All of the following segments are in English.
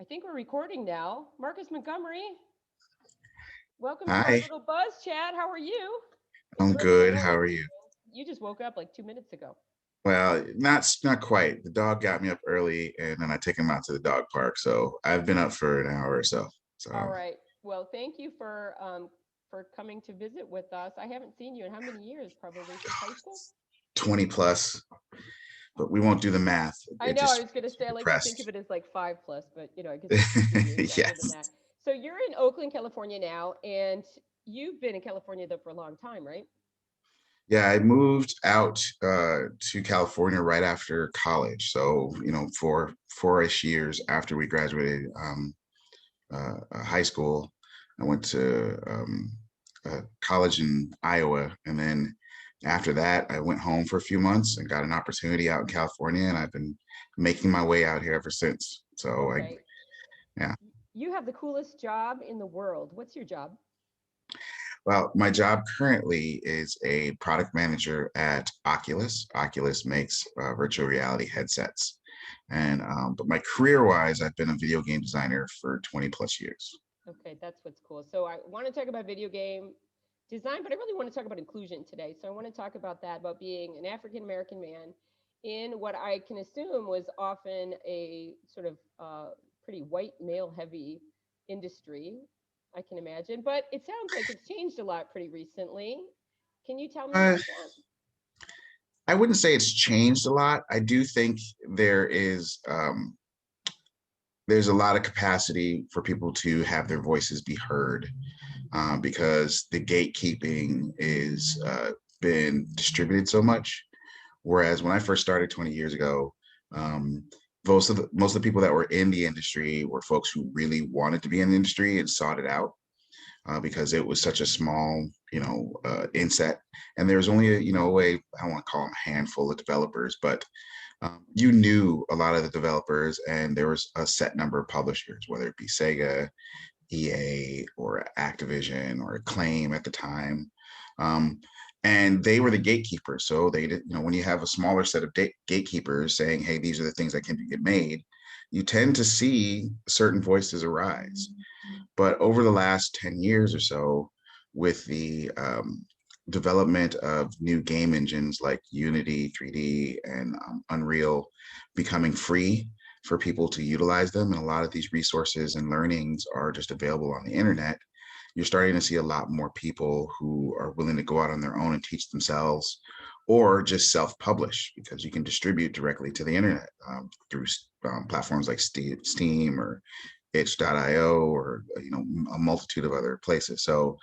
think we're recording now. Marcus Montgomery, welcome to our Hi, little buzz chat. How are you? It's I'm early good. How morning. are you? You just woke up like 2 minutes ago. Well, not quite. The dog got me up early, and then I take him out to the dog park. So I've been up for an hour or so. All So right. Well, thank you for coming to visit with us. I haven't seen you in how many years? Probably since high school. 20 plus, but we won't do the math. I It know. I just was going to say I like to think of depressed. it as like 5 plus, but I guess it's a few years younger than Yes. that. So you're in Oakland, California now, and you've been in California though for a long time, right? Yeah, I moved out to California right after college. So, four-ish years after we graduated high school, I went to college in Iowa, and then after that, I went home for a few months and got an opportunity out in California, and I've been making my way out here ever since. So Okay. yeah. You have the coolest job in the world. What's your job? Well, my job currently is a product manager at Oculus. Oculus makes virtual reality headsets, and but my career-wise, I've been a video game designer for 20 plus years. Okay, that's what's cool. So I want to talk about video game design, but I really want to talk about inclusion today. So I want to talk about that, about being an African American man in what I can assume was often a sort of pretty white male heavy industry, I can imagine. But it sounds like it's changed a lot pretty recently. Can you tell me Uh, about that? I wouldn't say it's changed a lot. I do think there's a lot of capacity for people to have their voices be heard because the gatekeeping is been distributed so much. Whereas when I first started 20 years ago, um, most of the people that were in the industry were folks who really wanted to be in the industry and sought it out because it was such a small, inset, and there was only I don't want to call them a handful of developers, but you knew a lot of the developers, and there was a set number of publishers, whether it be Sega, EA, or Activision, or Acclaim at the time. Um, and they were the gatekeepers. So they did, when you have a smaller set of gatekeepers saying, hey, these are the things that can get made, you tend to see certain voices arise. But over the last 10 years or so, with the development of new game engines like Unity 3D and Unreal becoming free for people to utilize them, and a lot of these resources and learnings are just available on the internet, you're starting to see a lot more people who are willing to go out on their own and teach themselves, or just self-publish, because you can distribute directly to the internet through platforms like Steam or itch.io, or a multitude of other places. So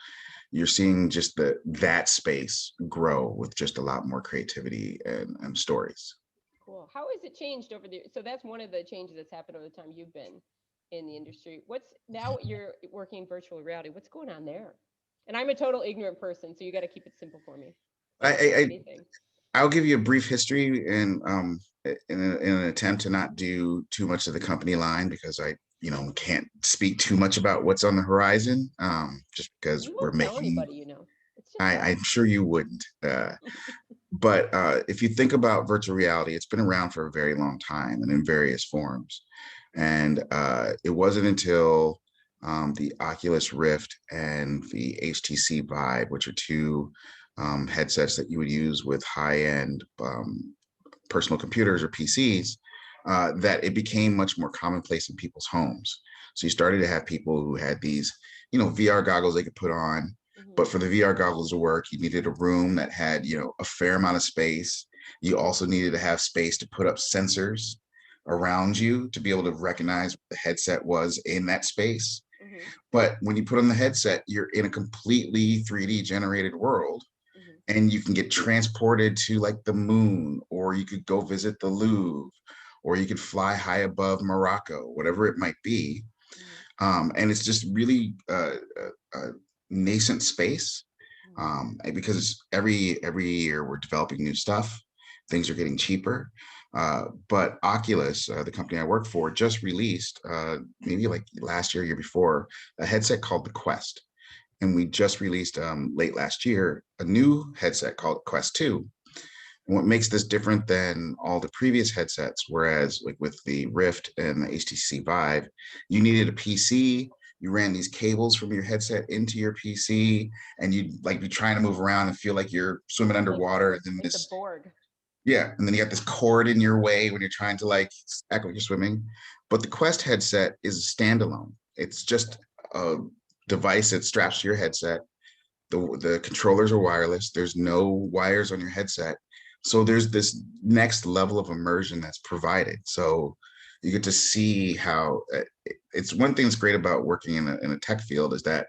you're seeing just that space grow with just a lot more creativity and stories. Cool. How has it changed over the? So that's one of the changes that's happened over the time you've been in the industry. What's now you're working in virtual reality? What's going on there? And I'm a total ignorant person, so you got to keep it simple for me. I I, don't know I anything. I'll give you a brief history in an attempt to not do too much of the company line, because I can't speak too much about what's on the horizon, just because You we're won't tell making. anybody, It's just us. I'm sure you wouldn't. But if you think about virtual reality, it's been around for a very long time and in various forms. And it wasn't until the Oculus Rift and the HTC Vive, which are two headsets that you would use with high-end personal computers or PCs, that it became much more commonplace in people's homes. So you started to have people who had these, VR goggles they could put on, but for the VR goggles to work, you needed a room that had, a fair amount of space. You also needed to have space to put up sensors around you to be able to recognize what the headset was in that space. Mm-hmm. But when you put on the headset, you're in a completely 3D generated world, Mm-hmm. and you can get transported to like the moon, or you could go visit the Louvre, or you could fly high above Morocco, whatever it might be. Mm-hmm. And it's just really a nascent space, Mm-hmm. because every year we're developing new stuff. Things are getting cheaper. But Oculus, the company I work for, just released maybe like last year before, a headset called the Quest. And we just released late last year a new headset called Quest 2. What makes this different than all the previous headsets, whereas like with the Rift and the HTC Vive, you needed a PC, you ran these cables from your headset into your PC, and you'd like be trying to move around and feel like you're swimming underwater. And then Like the this, Borg. yeah, and then you got this cord in your way when you're trying to like act like you're swimming. But the Quest headset is standalone. It's just a device that straps to your headset. The controllers are wireless. There's no wires on your headset. So there's this next level of immersion that's provided. So you get to see how it's one thing that's great about working in a tech field is that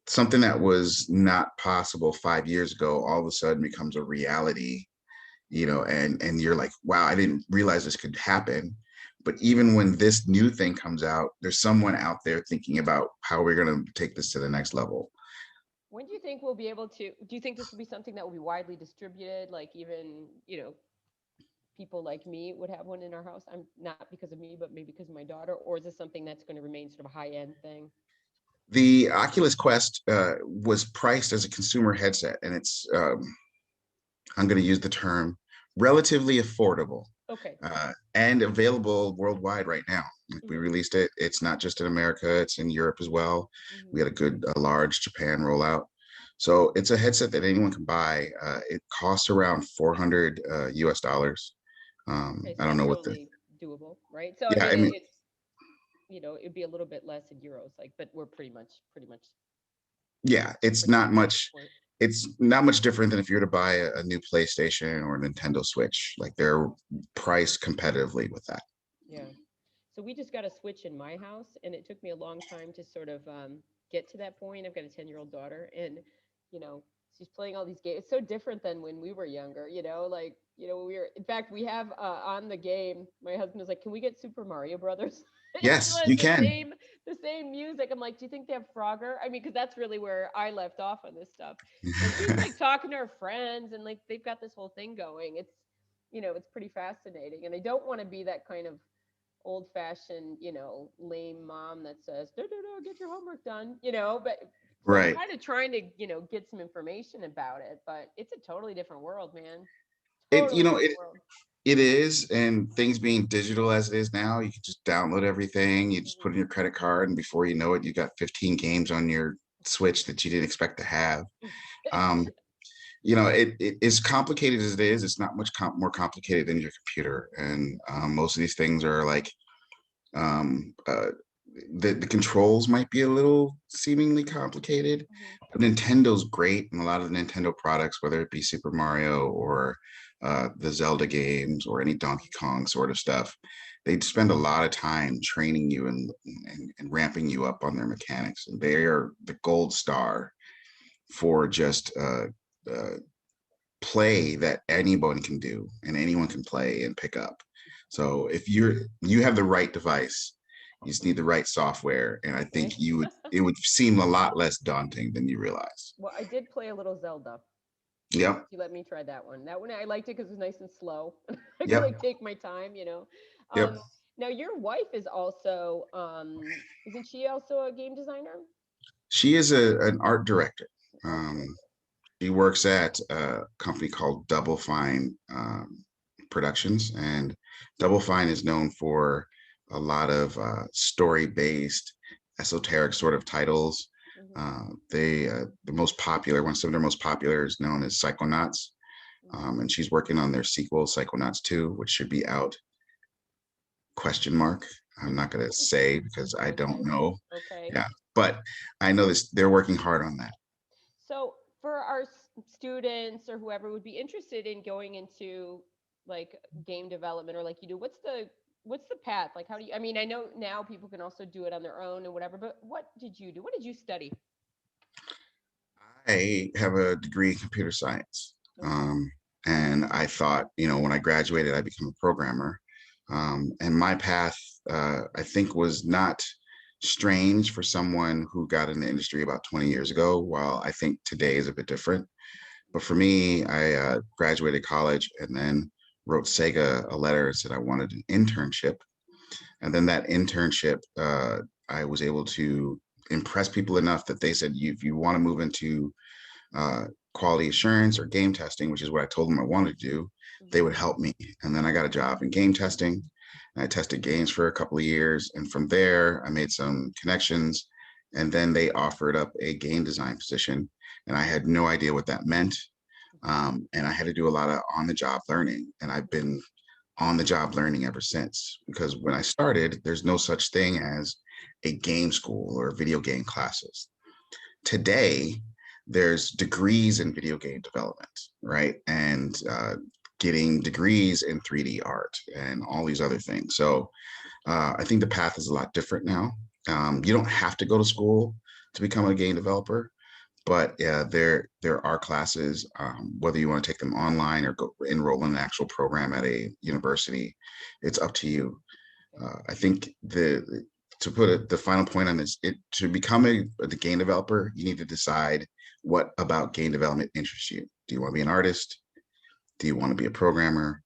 something that was not possible 5 years ago all of a sudden becomes a reality, and you're like, wow, I didn't realize this could happen. But even when this new thing comes out, there's someone out there thinking about how we're going to take this to the next level. When do you think we'll be able to, do you think this will be something that will be widely distributed? Like even, people like me would have one in our house. I'm not because of me, but maybe because of my daughter. Or is this something that's going to remain sort of a high end thing? The Oculus Quest was priced as a consumer headset, and it's I'm going to use the term relatively affordable. Okay. And available worldwide right now. We released it. It's not just in America, it's in Europe as well. We had a large Japan rollout. So it's a headset that anyone can buy. It costs around 400 US dollars. Okay, so I don't that's know what the, totally doable, right? So I yeah, mean, I mean, it's it'd be a little bit less in euros, like, but we're pretty much yeah, it's pretty not much at this much. point. It's not much different than if you were to buy a new PlayStation or a Nintendo Switch. Like they're priced competitively with that. Yeah. So we just got a Switch in my house, and it took me a long time to sort of get to that point. I've got a 10-year-old daughter, and you know, she's playing all these games. It's so different than when we were younger. Like we were. In fact, we have on the game. My husband is like, "Can we get Super Mario Brothers?" It still Yes, has you can. the same music. I'm like, "Do you think they have Frogger?" I mean, because that's really where I left off on this stuff. And she's like talking to her friends, and like they've got this whole thing going. It's pretty fascinating, and I don't want to be that kind of old fashioned, lame mom that says, "No, no, no, get your homework done." But so I'm Right. kind of trying to, get some information about it, but it's a totally different world, man. It, you Totally know, different it, world. It is, and things being digital as it is now, you can just download everything. You just put in your credit card, and before you know it, you got 15 games on your Switch that you didn't expect to have. Um, it is complicated as it is. It's not much more complicated than your computer, and most of these things are like um, uh, the controls might be a little seemingly complicated, but Nintendo's great, and a lot of the Nintendo products, whether it be Super Mario or the Zelda games or any Donkey Kong sort of stuff, they spend a lot of time training you and ramping you up on their mechanics, and they are the gold star for just uh, play that anyone can do and anyone can play and pick up. So if you have the right device, you just need the right software, and I think Okay. it would seem a lot less daunting than you realize. Well, I did play a little Zelda. Yep, You let me try that one. That one I liked it because it was nice and slow. I could yep, like take my time. yep. Um, Now your wife is also, isn't she also a game designer? She is an art director. Art director. She works at a company called Double Fine Productions, and Double Fine is known for a lot of story-based, esoteric sort of titles. The most popular, one of their most popular, is known as Psychonauts, and she's working on their sequel, Psychonauts 2, which should be out. Question mark. I'm not going to say because I don't Okay. know. Okay. Yeah, but I know this. They're working hard on that. So for our students or whoever would be interested in going into like game development or like you do, what's the path? Like how do you, I mean, I know now people can also do it on their own and whatever, but what did you do? What did you study? I have a degree in computer science. Okay. And I thought, when I graduated, I became a programmer. And my path, I think, was not strange for someone who got in the industry about 20 years ago, while I think today is a bit different. But for me, I graduated college and then wrote Sega a letter and said I wanted an internship. And then that internship, I was able to impress people enough that they said, if you want to move into quality assurance or game testing, which is what I told them I wanted to do, they would help me. And then I got a job in game testing. And I tested games for a couple of years. And from there, I made some connections. And then they offered up a game design position. And I had no idea what that meant. And I had to do a lot of on the job learning. And I've been on the job learning ever since. Because when I started, there's no such thing as a game school or video game classes. Today, there's degrees in video game development, right? And getting degrees in 3D art and all these other things. So I think the path is a lot different now. You don't have to go to school to become a game developer, but there are classes, whether you want to take them online or go enroll in an actual program at a university, it's up to you. I think to put the final point on this, to become the game developer, you need to decide what about game development interests you. Do you want to be an artist? Do you want to be a programmer?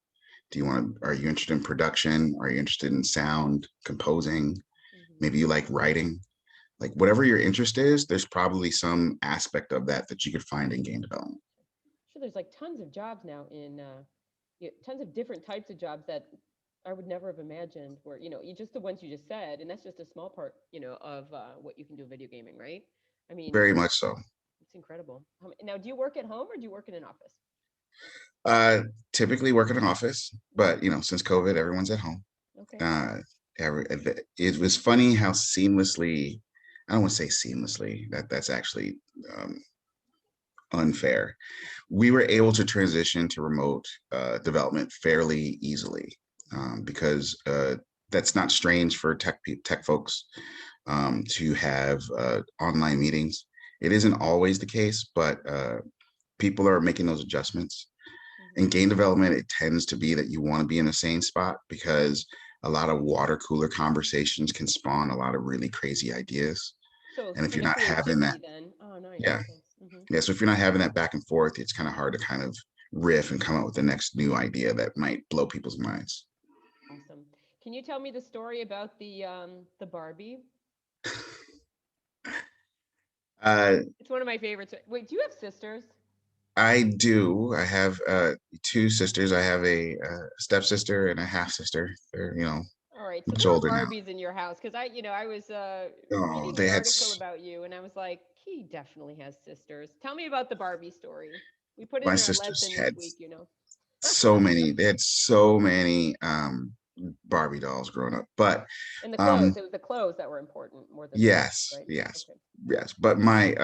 Are you interested in production? Are you interested in sound, composing? Maybe you like writing. Like whatever your interest is, there's probably some aspect of that you could find in game development. Sure, there's like tons of jobs now in tons of different types of jobs that I would never have imagined were, you just the ones you just said, and that's just a small part, of what you can do video gaming, right? I mean, Very much so. it's incredible. Now, do you work at home or do you work in an office? Uh, Typically work in an office, but since COVID, everyone's at home. Okay. Uh, it was funny how seamlessly, I don't want to say seamlessly, that's actually unfair. We were able to transition to remote development fairly easily because that's not strange for tech folks to have online meetings. It isn't always the case, but people are making those adjustments. In game development, it tends to be that you want to be in the same spot because a lot of water cooler conversations can spawn a lot of really crazy ideas. So And if you're kind of not having that, creativity then. Oh, nice. yeah, Okay. yeah. So if you're not having that back and forth, it's kind of hard to kind of riff and come up with the next new idea that might blow people's minds. Awesome. Can you tell me the story about the Barbie? Uh, It's one of my favorites. Wait, do you have sisters? I do. I have two sisters. I have a stepsister and a half sister. They're All right, so much there are older now. Barbies in your house because I was Oh, reading an they had article about you, and I was like, he definitely has sisters. Tell me about the Barbie story. We put it my in our sisters lesson this had week. so many. They had so many Barbie dolls growing up. But And the clothes. um, It was the clothes that were important more than the dolls, yes, right? yes, Okay. yes. But my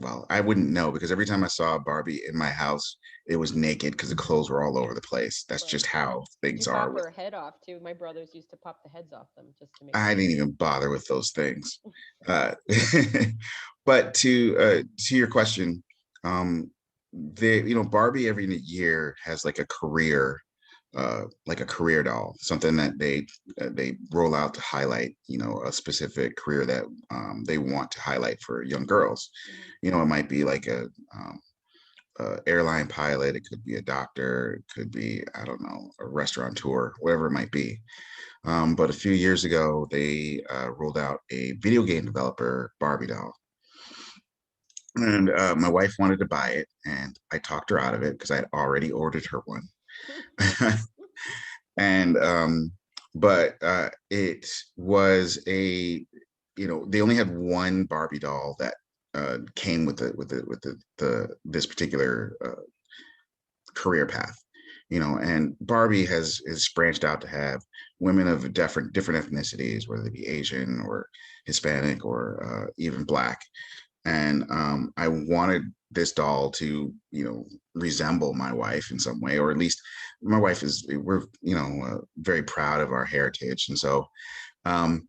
well, I wouldn't know because every time I saw a Barbie in my house, it was naked because the clothes were all over the place. That's Right. just how Did you things are pop with. her head off too? My brothers used to pop the heads off them just to make I sure. didn't even bother with those things. Uh, but to your question, um, Barbie every year has like a career doll, something that they roll out to highlight, a specific career that they want to highlight for young girls. It might be like a airline pilot, it could be a doctor, it could be, I don't know, a restaurateur, whatever it might be. But a few years ago, they rolled out a video game developer Barbie doll. And my wife wanted to buy it, and I talked her out of it because I had already ordered her one. And but it was they only had one Barbie doll that came with this particular career path. And Barbie has branched out to have women of different ethnicities, whether they be Asian or Hispanic or even Black. And I wanted this doll to resemble my wife in some way, or at least my wife we're very proud of our heritage. And so um,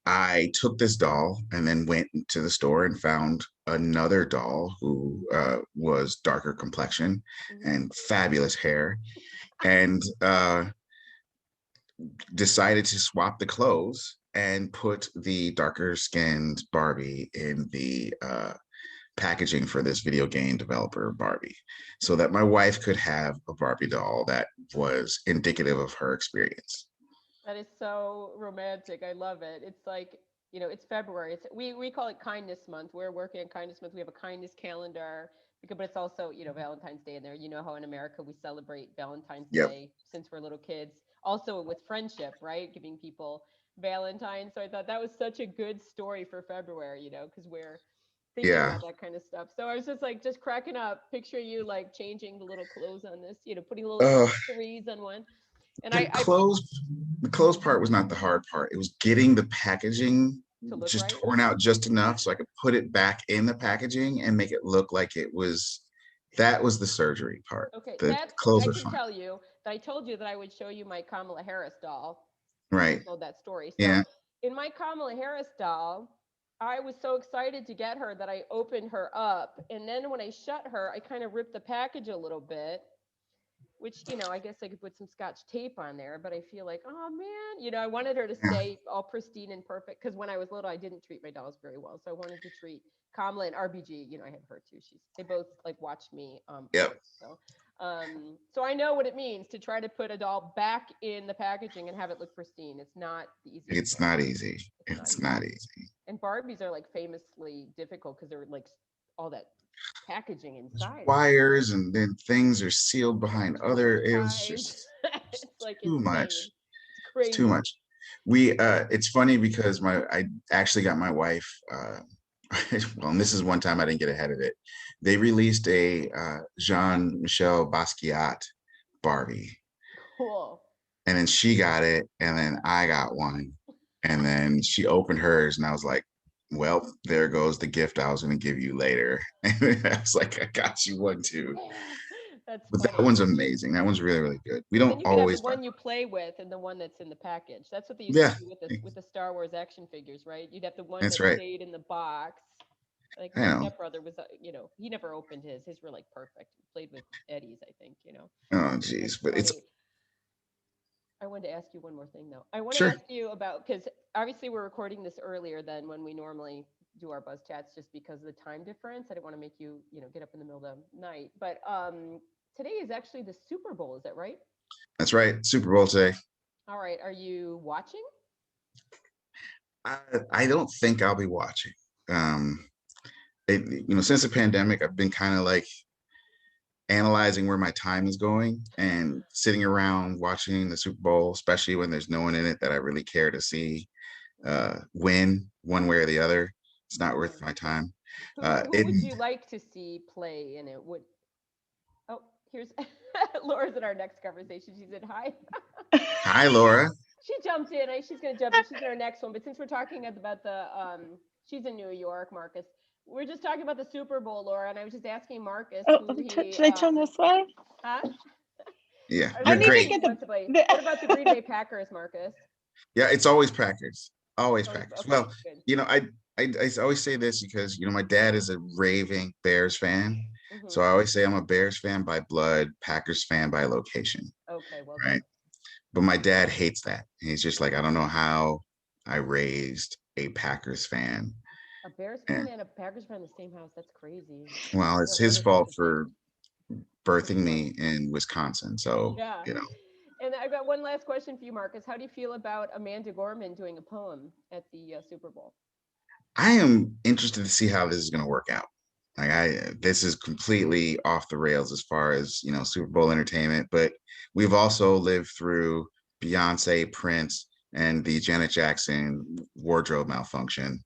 I took this doll and then went to the store and found another doll who was darker complexion and fabulous hair, and decided to swap the clothes and put the darker skinned Barbie in the packaging for this video game developer Barbie, so that my wife could have a Barbie doll that was indicative of her experience. That is so romantic. I love it. It's like, it's February. We call it Kindness Month. We're working on Kindness Month. We have a kindness calendar but it's also, you know, Valentine's Day in there. You know how in America we celebrate Valentine's Yep. Day since we're little kids. Also with friendship, right? Giving people Valentine's. So I thought that was such a good story for February, you know, because we're thinking Yeah. about that kind of stuff. So I was just like, just cracking up, picture you like changing the little clothes on this, you know, putting little Uh, trees on one. And the I clothes, the clothes part was not the hard part. It was getting the packaging to look just right. torn out just enough so I could put it back in the packaging and make it look like it was. That was the surgery part. Okay, The that's, clothes I are can fine. tell you that I told you that I would show you my Kamala Harris doll. I Right. told that story. So Yeah. in my Kamala Harris doll, I was so excited to get her that I opened her up. And then when I shut her, I kind of ripped the package a little bit, which, you know, I guess I could put some scotch tape on there, but I feel like, oh man, you know, I wanted her to Yeah. stay all pristine and perfect. Cause when I was little, I didn't treat my dolls very well. So I wanted to treat Kamala and RBG. You know, I have her too. They both like watch me Yep. work. So I know what it means to try to put a doll back in the packaging and have it look pristine. It's not the easiest It's thing. not easy. It's not It's easy. not easy. And Barbies are like famously difficult because they're like all that packaging There's inside. wires and then things are sealed behind other. Twin It was ties. just It's like too insane. much. It's It's too crazy. much. It's funny because I actually got my wife, well, and this is one time I didn't get ahead of it. They released a Jean-Michel Basquiat Barbie, Cool. and then she got it, and then I got one, and then she opened hers, and I was like, well, there goes the gift I was going to give you later. And I was like, I got you one too. That's But that funny. one's amazing. That one's really, really good. We Because then don't you could have the always buy. one you play with and the one that's in the package. That's what they used to Yeah, do with the Star Wars action figures, right? You'd have the one that's that right. stayed in the box. Like I my know. stepbrother was, you know, he never opened his. His were like perfect. He played with Eddie's, I think, you know. Oh, geez. That's But it's funny. I wanted to ask you one more thing though. I want to sure. ask you about, because obviously we're recording this earlier than when we normally do our buzz chats just because of the time difference. I didn't want to make you, you know, get up in the middle of the night. But today is actually the Super Bowl, is that right? That's right. Super Bowl today. All right. Are you watching? I, I don't think I'll be watching. Um, since the pandemic, I've been kind of like analyzing where my time is going and sitting around watching the Super Bowl, especially when there's no one in it that I really care to see win one way or the other. It's not worth Mhm. my time. Who It would you like to see play in it? Would Oh, here's Laura's in our next conversation. She said hi. Hi, Laura. She jumped in. She's gonna jump in. She's in our next one. But since we're talking about the she's in New York, Marcus. We're just talking about the Super Bowl, Laura, and I was just asking Marcus Oh, who he should I turn this way? huh? Yeah, I was I you're just need to great. asking who get he wants to play. the What about the Green Bay Packers, Marcus? Yeah, it's always Packers. Always Oh, Packers. okay, Well, good. I always say this because my dad is a raving Bears fan. So Hmm. I always say I'm a Bears fan by blood, Packers fan by location, Okay, well right? done. But my dad hates that. He's just like, I don't know how I raised a Packers fan. A Bears fan And and a Packers fan in the same house. That's crazy. well, Never it's heard his of such fault a thing. for Pretty birthing funny. me in Wisconsin. So, Yeah. you know, And I've got one last question for you, Marcus. How do you feel about Amanda Gorman doing a poem at the Super Bowl? I am interested to see how this is going to work out. This is completely off the rails as far as, Super Bowl entertainment, but we've also lived through Beyonce, Prince, and the Janet Jackson wardrobe malfunction.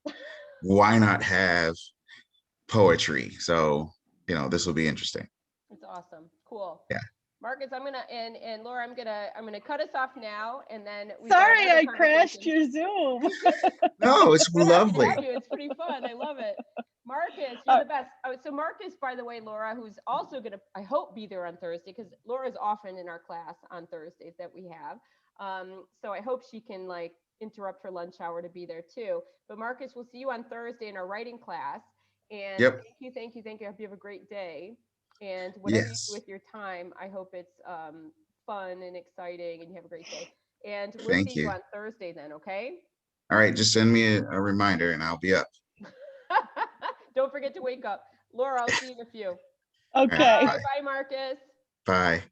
Why not have poetry? So, this will be interesting. It's awesome. Cool. Yeah. Marcus, I'm gonna and Laura, I'm gonna cut us off now, and then we've got sorry, another I crashed conversation. your Zoom. No, it's We're happy to lovely. have you. It's pretty fun. I love it. Marcus, you're Uh, the best. Oh, so Marcus, by the way, Laura, who's also gonna, I hope, be there on Thursday because Laura's often in our class on Thursdays that we have. So I hope she can like interrupt her lunch hour to be there too. But Marcus, we'll see you on Thursday in our writing class. And Yep. thank you, thank you, thank you. I hope you have a great day. And whatever you do Yes. with your time, I hope it's fun and exciting and you have a great day. And we'll see Thank you you. on Thursday then, okay? All right. Just send me a reminder and I'll be up. Don't forget to wake up. Laura, I'll see you in a few. All right. okay. Bye. Bye. Bye, Marcus. Bye.